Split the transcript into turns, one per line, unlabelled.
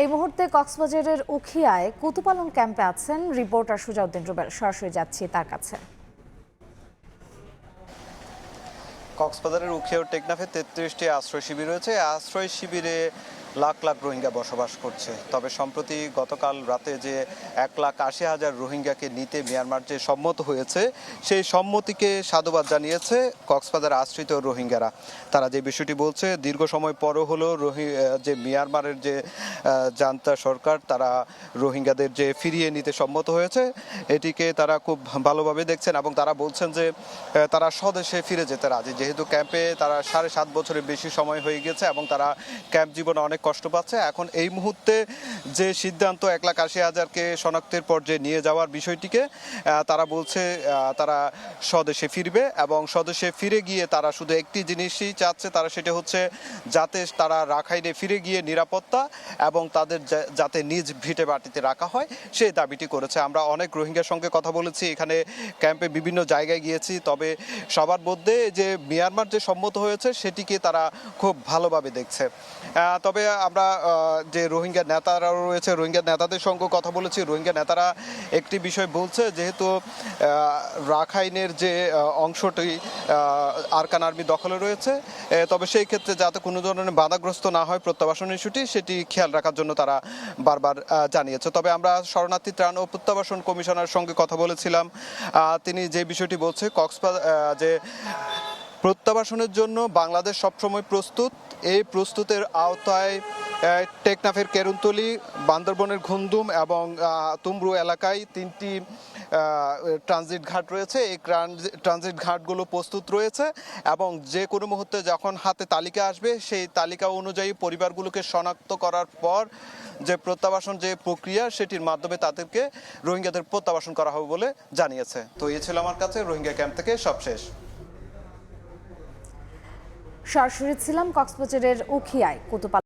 এই মুহূর্তে কক্সবাজারের উখিয়ায় কুতুপালন ক্যাম্পে আছেন রিপোর্টার সুজাউদ্দিন রুবেল। সরাসরি যাচ্ছি তার কাছে।
কক্সবাজারের উখিয়া ও টেকনাফে 33টি আশ্রয় শিবির রয়েছে। আশ্রয় শিবিরে লাখ লাখ রোহিঙ্গা বসবাস করছে। তবে সম্প্রতি গতকাল রাতে যে 1,80,000 রোহিঙ্গাকে নিতে মিয়ানমার যে সম্মত হয়েছে, সেই সম্মতিকে সাধুবাদ জানিয়েছে কক্সবাজার আশ্রিত রোহিঙ্গারা। তারা যে বিষয়টি বলছে, দীর্ঘ সময় পরও হলো যে মিয়ানমারের যে জান্তা সরকার, তারা রোহিঙ্গাদের যে ফিরিয়ে নিতে সম্মত হয়েছে, এটিকে তারা খুব ভালোভাবে দেখছেন এবং তারা বলছেন যে তারা স্বদেশে ফিরে যেতে রাজি। যেহেতু ক্যাম্পে তারা 7.5 বছরের বেশি সময় হয়ে গেছে এবং তারা ক্যাম্প জীবনে অনেক কষ্ট পাচ্ছে। এখন এই মুহূর্তে যে সিদ্ধান্ত 1,80,000কে শনাক্তের পর্যায়ে নিয়ে যাওয়ার বিষয়টিকে তারা বলছে তারা স্বদেশে ফিরবে এবং স্বদেশে ফিরে গিয়ে তারা শুধু একটি জিনিসই চাচ্ছে, তারা সেটা হচ্ছে যাতে তারা রাখাইনে ফিরে গিয়ে নিরাপত্তা এবং তাদের যাতে নিজ ভিটে বাটিতে রাখা হয়, সেই দাবিটি করেছে। আমরা অনেক রোহিঙ্গার সঙ্গে কথা বলেছি, এখানে ক্যাম্পে বিভিন্ন জায়গায় গিয়েছি। তবে সবার মধ্যে যে মিয়ানমার যে সম্মত হয়েছে সেটিকে তারা খুব ভালোভাবে দেখছে। তবে আমরা যে রোহিঙ্গা নেতারা রয়েছে, রোহিঙ্গা নেতাদের সঙ্গে কথা বলেছি। রোহিঙ্গা নেতারা একটি বিষয় বলছে, যেহেতু রাখাইনের যে অংশটি আরাকান আর্মি দখলে রয়েছে, তবে সেই ক্ষেত্রে যাতে কোনো ধরনের বাধাগ্রস্ত না হয় প্রত্যাবাসন ইস্যুটি, সেটি খেয়াল রাখার জন্য তারা বারবার জানিয়েছে। তবে আমরা শরণার্থী ত্রাণ ও প্রত্যাবাসন কমিশনার সঙ্গে কথা বলেছিলাম। তিনি যে বিষয়টি বলছে, যে প্রত্যাবাসনের জন্য বাংলাদেশ সবসময় প্রস্তুত। এই প্রস্তুতের আওতায় টেকনাফের কেরুন্তলি, বান্দরবনের ঘুমদুম এবং তুমরু এলাকায় 3টি ট্রানজিট ঘাট রয়েছে। এই ট্রানজিট ঘাটগুলো প্রস্তুত রয়েছে এবং যে কোনো মুহূর্তে যখন হাতে তালিকা আসবে, সেই তালিকা অনুযায়ী পরিবারগুলোকে শনাক্ত করার পর যে প্রত্যাবাসন যে প্রক্রিয়া, সেটির মাধ্যমে তাদেরকে রোহিঙ্গাদের প্রত্যাবাসন করা হবে বলে জানিয়েছে। তো এই ছিল আমার কাছে রোহিঙ্গা ক্যাম্প থেকে সবশেষ।
সরাসরি ছিলাম কক্সবাজারের উখিয়ায় কুতুপালন